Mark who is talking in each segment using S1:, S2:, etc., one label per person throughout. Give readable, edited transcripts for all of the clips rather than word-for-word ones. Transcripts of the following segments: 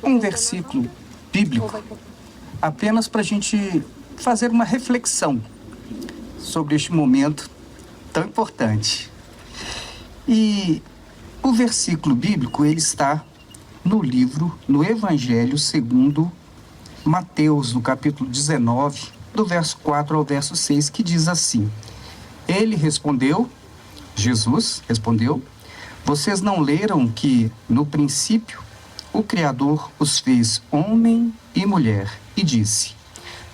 S1: um versículo bíblico apenas para a gente fazer uma reflexão sobre este momento tão importante. E o versículo bíblico, ele está no Evangelho segundo Mateus, no capítulo 19, do verso 4 ao verso 6, que diz assim: Jesus respondeu, vocês não leram que, no princípio, o Criador os fez homem e mulher, e disse,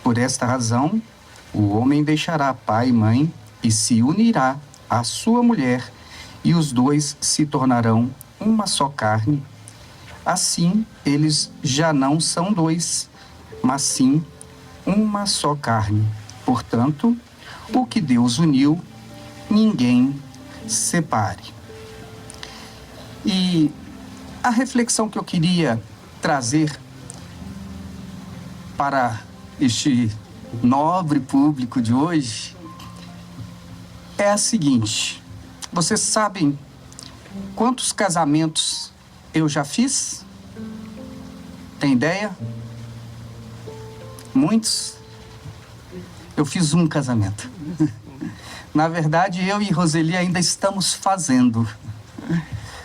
S1: por esta razão, o homem deixará pai e mãe e se unirá à sua mulher, e os dois se tornarão uma só carne. Assim, eles já não são dois, mas sim uma só carne. Portanto, o que Deus uniu, ninguém separe. E a reflexão que eu queria trazer para este nobre público de hoje é a seguinte: vocês sabem quantos casamentos eu já fiz? Tem ideia? Muitos? Eu fiz um casamento. Na verdade, eu e Roseli ainda estamos fazendo.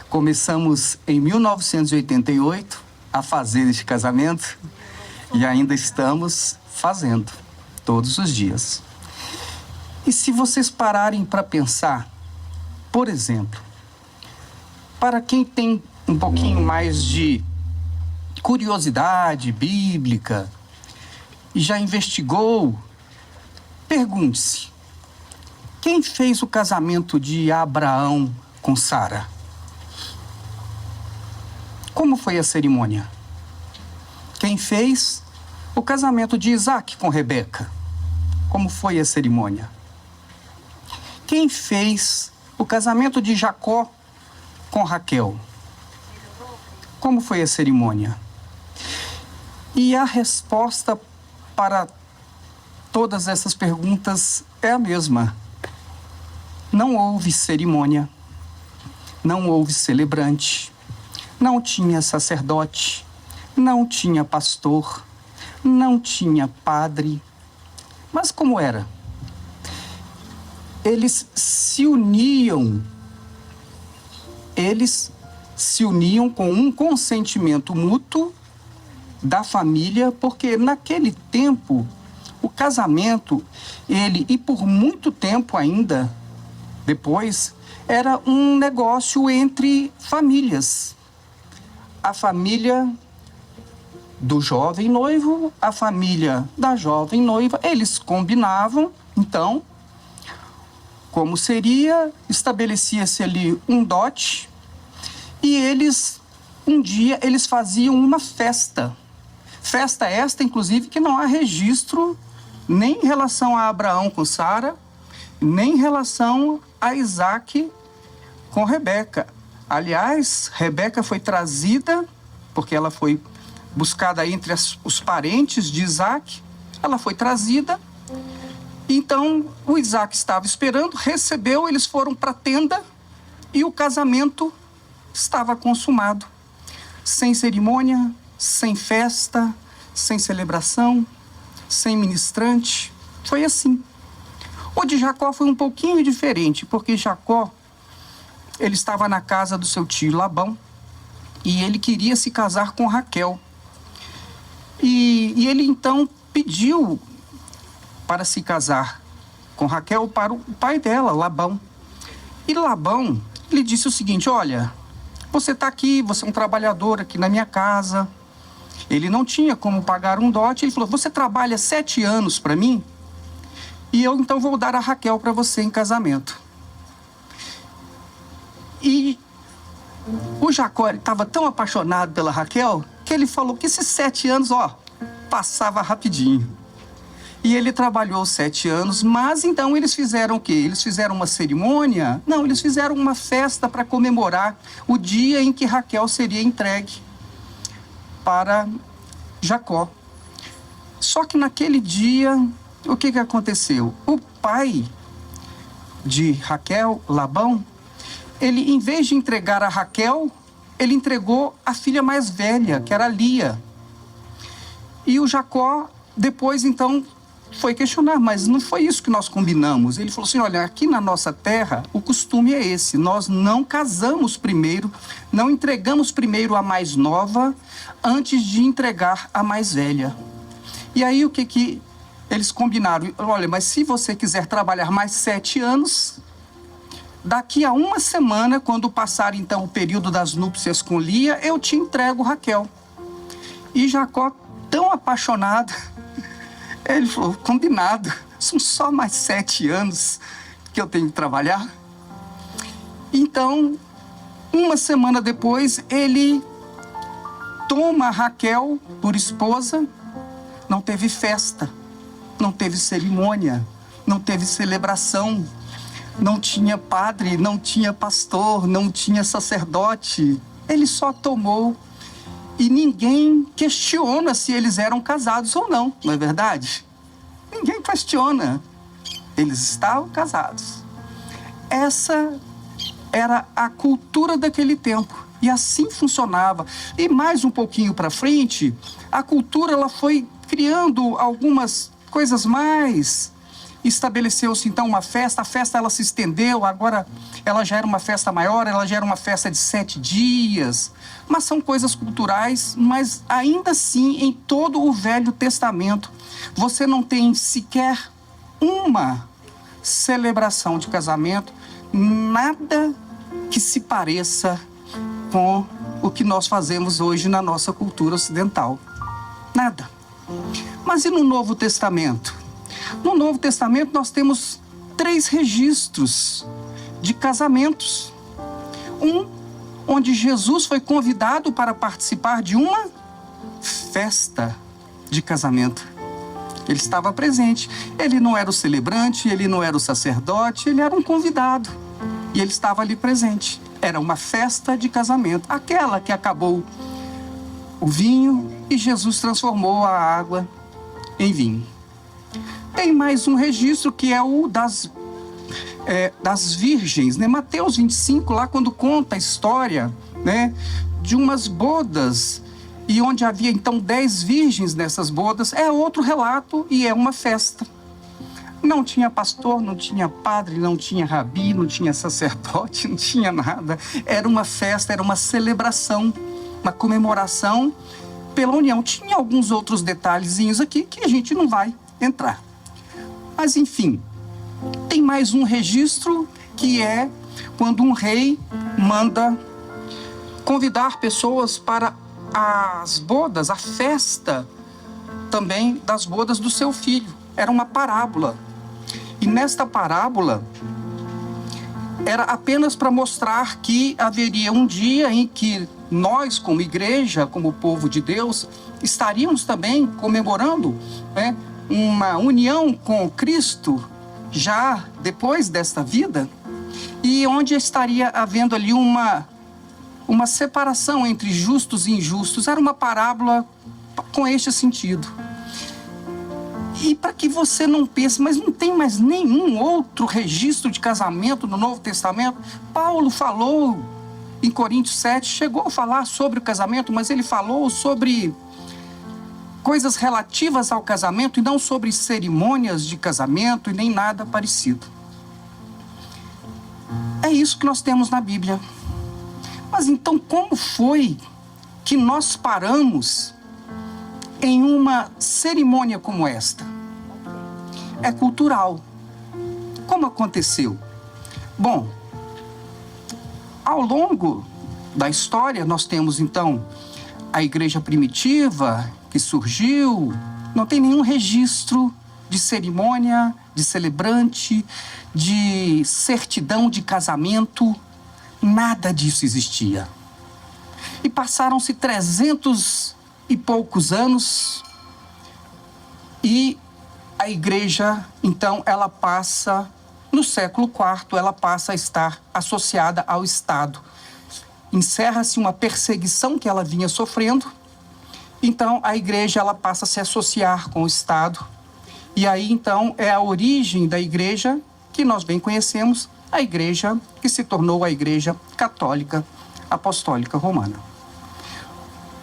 S1: Começamos em 1988 a fazer este casamento e ainda estamos fazendo todos os dias. E se vocês pararem para pensar, por exemplo, para quem tem um pouquinho mais de curiosidade bíblica e já investigou, pergunte-se, quem fez o casamento de Abraão com Sara? Como foi a cerimônia? Quem fez o casamento de Isaac com Rebeca? Como foi a cerimônia? Quem fez o casamento de Jacó com Raquel? Como foi a cerimônia? E a resposta para todas essas perguntas é a mesma. Não houve cerimônia, não houve celebrante, não tinha sacerdote, não tinha pastor, não tinha padre. Mas como era? Eles se uniam com um consentimento mútuo da família, porque naquele tempo o casamento, e por muito tempo ainda depois, era um negócio entre famílias. A família do jovem noivo, a família da jovem noiva, eles combinavam, então, como seria, estabelecia-se ali um dote, e um dia, eles faziam uma festa. Festa esta, inclusive, que não há registro nem em relação a Abraão com Sara, nem em relação a Isaac com Rebeca. Aliás, Rebeca foi trazida, porque ela foi buscada entre os parentes de Isaac, ela foi trazida. Então, o Isaac estava esperando, recebeu, eles foram para a tenda e o casamento estava consumado. Sem cerimônia, sem festa, sem celebração, sem ministrante. Foi assim. O de Jacó foi um pouquinho diferente, porque Jacó, ele estava na casa do seu tio Labão e ele queria se casar com Raquel. E ele então pediu para se casar com Raquel para o pai dela, Labão. E Labão, ele disse o seguinte: olha, você está aqui, você é um trabalhador aqui na minha casa. Ele não tinha como pagar um dote. Ele falou: você trabalha 7 anos para mim e eu então vou dar a Raquel para você em casamento. E o Jacó estava tão apaixonado pela Raquel que ele falou que esses 7 anos, passava rapidinho. E ele trabalhou 7 anos, mas então eles fizeram o quê? Eles fizeram uma cerimônia? Não, eles fizeram uma festa para comemorar o dia em que Raquel seria entregue para Jacó. Só que naquele dia, o que aconteceu? O pai de Raquel, Labão, ele, em vez de entregar a Raquel, ele entregou a filha mais velha, que era Lia. E o Jacó, depois, então, foi questionar, mas não foi isso que nós combinamos. Ele falou assim, olha, aqui na nossa terra, o costume é esse, nós não casamos primeiro, não entregamos primeiro a mais nova, antes de entregar a mais velha. E aí, o que eles combinaram? Olha, mas se você quiser trabalhar mais 7 anos, daqui a 1 semana, quando passar, então, o período das núpcias com Lia, eu te entrego Raquel. E Jacó, tão apaixonado, ele falou, combinado, são só mais 7 anos que eu tenho que trabalhar. Então, 1 semana depois, ele toma Raquel por esposa. Não teve festa, não teve cerimônia, não teve celebração, não tinha padre, não tinha pastor, não tinha sacerdote. Ele só tomou e ninguém questiona se eles eram casados ou não, não é verdade? Ninguém questiona. Eles estavam casados. Essa era a cultura daquele tempo. E assim funcionava. E mais um pouquinho para frente, a cultura ela foi criando algumas coisas mais. Estabeleceu-se então uma festa, a festa ela se estendeu, agora ela já era uma festa maior, ela já era uma festa de 7 dias. Mas são coisas culturais, mas ainda assim, em todo o Velho Testamento, você não tem sequer uma celebração de casamento, nada que se pareça com o que nós fazemos hoje na nossa cultura ocidental. Nada. Mas e no Novo Testamento? No Novo Testamento nós temos 3 registros de casamentos. Um, onde Jesus foi convidado para participar de uma festa de casamento. Ele estava presente. Ele não era o celebrante, ele não era o sacerdote, ele era um convidado. E ele estava ali presente. Era uma festa de casamento. Aquela que acabou o vinho e Jesus transformou a água em vinho. Tem mais um registro que é o das virgens, né? Mateus 25, lá quando conta a história, né, de umas bodas, e onde havia então 10 virgens nessas bodas, é outro relato e é uma festa. Não tinha pastor, não tinha padre, não tinha rabi, não tinha sacerdote, não tinha nada. Era uma festa, era uma celebração, uma comemoração pela união. Tinha alguns outros detalhezinhos aqui que a gente não vai entrar. Mas enfim, tem mais um registro que é quando um rei manda convidar pessoas para as bodas, a festa também das bodas do seu filho. Era uma parábola. E nesta parábola era apenas para mostrar que haveria um dia em que nós, como igreja, como povo de Deus, estaríamos também comemorando, né, uma união com Cristo já depois desta vida, e onde estaria havendo ali uma separação entre justos e injustos. Era uma parábola com este sentido. E para que você não pense, mas não tem mais nenhum outro registro de casamento no Novo Testamento? Paulo falou em Coríntios 7, chegou a falar sobre o casamento, mas ele falou sobre coisas relativas ao casamento e não sobre cerimônias de casamento e nem nada parecido. É isso que nós temos na Bíblia. Mas então como foi que nós paramos em uma cerimônia como esta? É cultural. Como aconteceu? Bom, ao longo da história nós temos então a igreja primitiva que surgiu, não tem nenhum registro de cerimônia, de celebrante, de certidão de casamento, nada disso existia. E passaram-se 300 e poucos anos e a igreja, então, ela passa, no século IV, ela passa a estar associada ao Estado. Encerra-se uma perseguição que ela vinha sofrendo, então a igreja ela passa a se associar com o Estado. E aí, então, é a origem da igreja que nós bem conhecemos, a igreja que se tornou a Igreja Católica Apostólica Romana.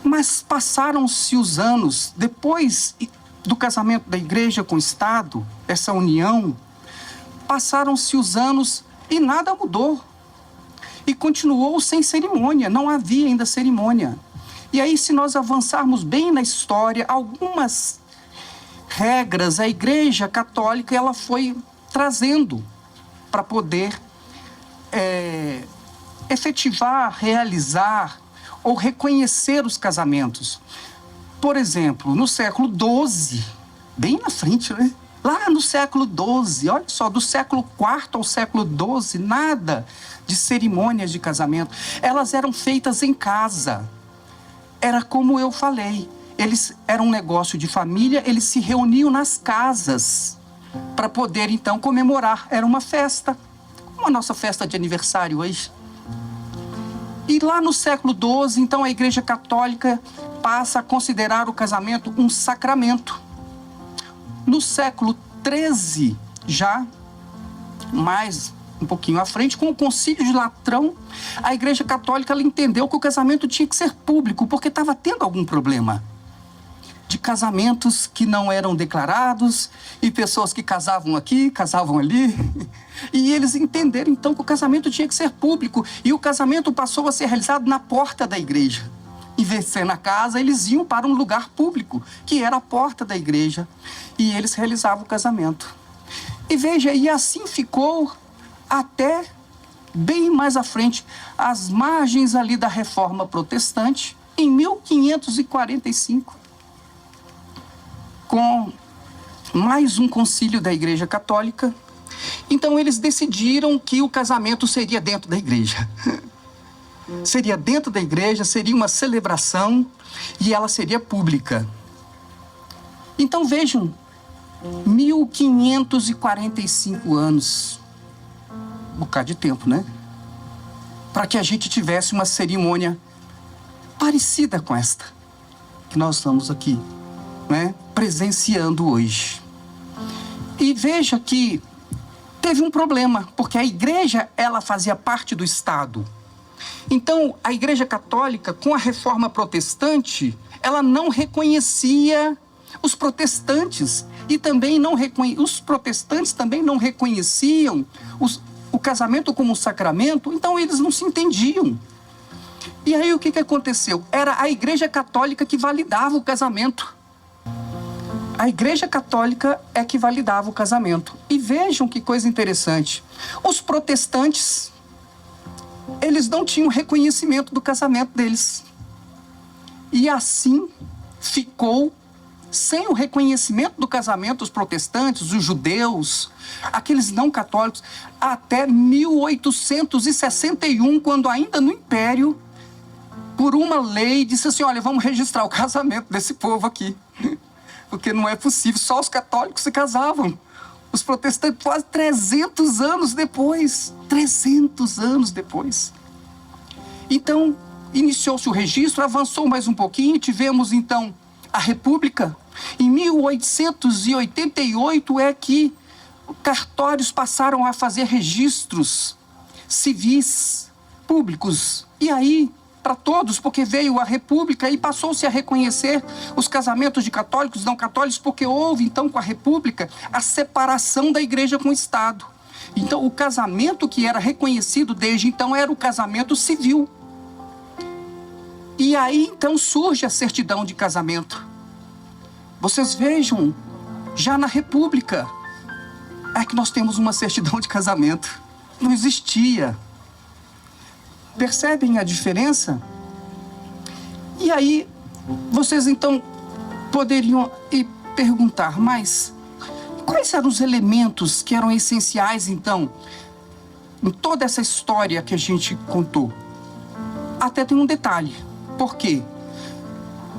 S1: Mas passaram-se os anos, depois do casamento da igreja com o Estado, essa união, passaram-se os anos e nada mudou. E continuou sem cerimônia, não havia ainda cerimônia. E aí, se nós avançarmos bem na história, algumas regras a Igreja Católica ela foi trazendo para poder efetivar, realizar ou reconhecer os casamentos. Por exemplo, no século XII, bem na frente, né? Lá no século XII, olha só, do século IV ao século XII, nada de cerimônias de casamento. Elas eram feitas em casa. Era como eu falei, eles eram um negócio de família, eles se reuniam nas casas para poder então comemorar. Era uma festa, como a nossa festa de aniversário hoje. E lá no século XII, então a Igreja Católica passa a considerar o casamento um sacramento. No século XIII, já mais um pouquinho à frente, com o Concílio de Latrão, a Igreja Católica ela entendeu que o casamento tinha que ser público, porque estava tendo algum problema de casamentos que não eram declarados e pessoas que casavam aqui, casavam ali. E eles entenderam então que o casamento tinha que ser público e o casamento passou a ser realizado na porta da igreja. Em vez de ser na casa, eles iam para um lugar público, que era a porta da igreja, e eles realizavam o casamento. E veja, e assim ficou até bem mais à frente, às margens ali da Reforma Protestante, em 1545, com mais um concílio da Igreja Católica. Então eles decidiram que o casamento seria dentro da igreja. Seria dentro da igreja, seria uma celebração e ela seria pública. Então vejam, 1545 anos, um bocado de tempo, né? Para que a gente tivesse uma cerimônia parecida com esta que nós estamos aqui, né, presenciando hoje. E veja que teve um problema, porque a igreja ela fazia parte do Estado. Então, a Igreja Católica, com a Reforma Protestante, ela não reconhecia os protestantes e também os protestantes também não reconheciam o casamento como um sacramento, então eles não se entendiam. E aí o que aconteceu? Era a Igreja Católica que validava o casamento. A Igreja Católica é que validava o casamento. E vejam que coisa interessante. Os protestantes, eles não tinham reconhecimento do casamento deles. E assim ficou sem o reconhecimento do casamento os protestantes, os judeus, aqueles não católicos, até 1861, quando ainda no Império, por uma lei, disse assim, olha, vamos registrar o casamento desse povo aqui. Porque não é possível, só os católicos se casavam. Os protestantes quase 300 anos depois. 300 anos depois. Então, iniciou-se o registro, avançou mais um pouquinho, tivemos então a República. Em 1888 é que cartórios passaram a fazer registros civis públicos. E aí, para todos, porque veio a República e passou-se a reconhecer os casamentos de católicos e não católicos, porque houve, então, com a República, a separação da igreja com o Estado. Então, o casamento que era reconhecido desde então era o casamento civil. E aí, então, surge a certidão de casamento. Vocês vejam, já na República, é que nós temos uma certidão de casamento. Não existia. Percebem a diferença? E aí, vocês então poderiam perguntar, mas quais eram os elementos que eram essenciais então, em toda essa história que a gente contou? Até tem um detalhe. Por quê?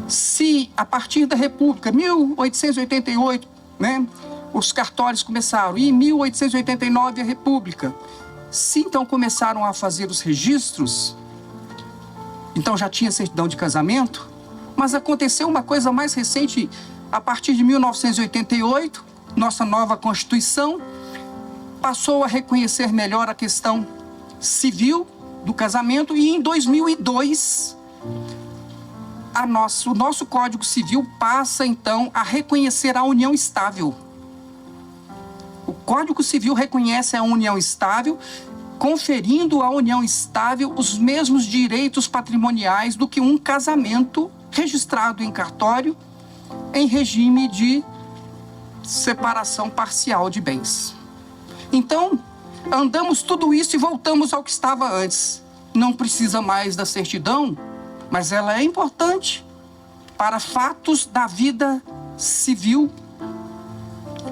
S1: Se a partir da República, 1888, né, os cartórios começaram, e em 1889 a República, se então começaram a fazer os registros, então já tinha certidão de casamento, mas aconteceu uma coisa mais recente, a partir de 1988, nossa nova Constituição passou a reconhecer melhor a questão civil do casamento, e em 2002 o nosso Código Civil passa então a reconhecer a união estável. O Código Civil reconhece a união estável, conferindo à união estável os mesmos direitos patrimoniais do que um casamento registrado em cartório em regime de separação parcial de bens. Então, andamos tudo isso e voltamos ao que estava antes. Não precisa mais da certidão, mas ela é importante para fatos da vida civil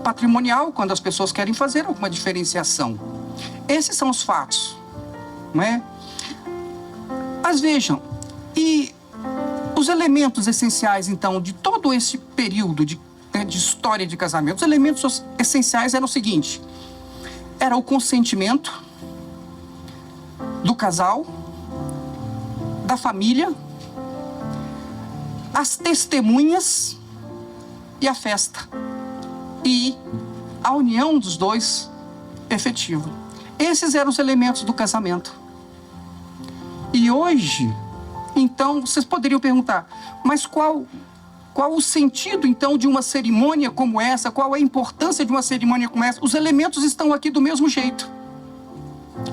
S1: patrimonial, quando as pessoas querem fazer alguma diferenciação. Esses são os fatos, não é? Mas vejam, e os elementos essenciais, então, de todo esse período de história de casamento, os elementos essenciais eram o seguinte: era o consentimento do casal, da família, as testemunhas e a festa. E a união dos dois efetiva. Esses eram os elementos do casamento. E hoje, então, vocês poderiam perguntar, mas qual o sentido, então, de uma cerimônia como essa? Qual a importância de uma cerimônia como essa? Os elementos estão aqui do mesmo jeito.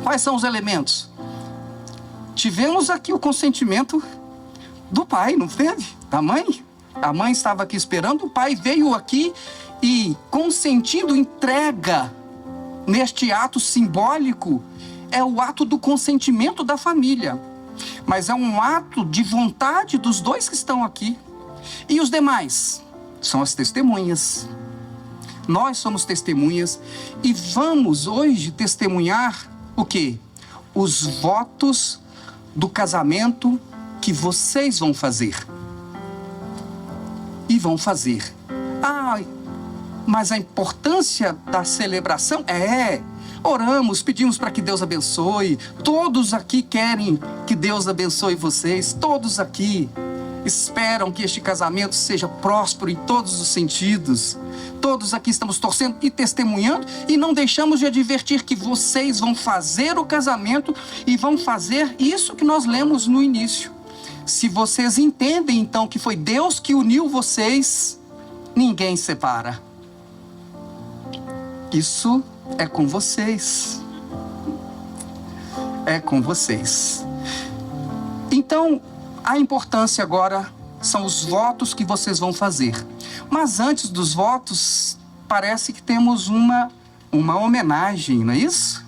S1: Quais são os elementos? Tivemos aqui o consentimento do pai, não teve? Da mãe? A mãe estava aqui esperando, o pai veio aqui e, consentindo, entrega neste ato simbólico, é o ato do consentimento da família. Mas é um ato de vontade dos dois que estão aqui. E os demais são as testemunhas. Nós somos testemunhas e vamos hoje testemunhar o quê? Os votos do casamento que vocês vão fazer. E vão fazer. Mas a importância da celebração oramos, pedimos para que Deus abençoe. Todos aqui querem que Deus abençoe vocês. Todos aqui esperam que este casamento seja próspero em todos os sentidos. Todos aqui estamos torcendo e testemunhando e não deixamos de advertir que vocês vão fazer o casamento e vão fazer isso que nós lemos no início. Se vocês entendem, então, que foi Deus que uniu vocês, ninguém separa. Isso é com vocês. É com vocês. Então, a importância agora são os votos que vocês vão fazer. Mas antes dos votos, parece que temos uma homenagem, não é isso?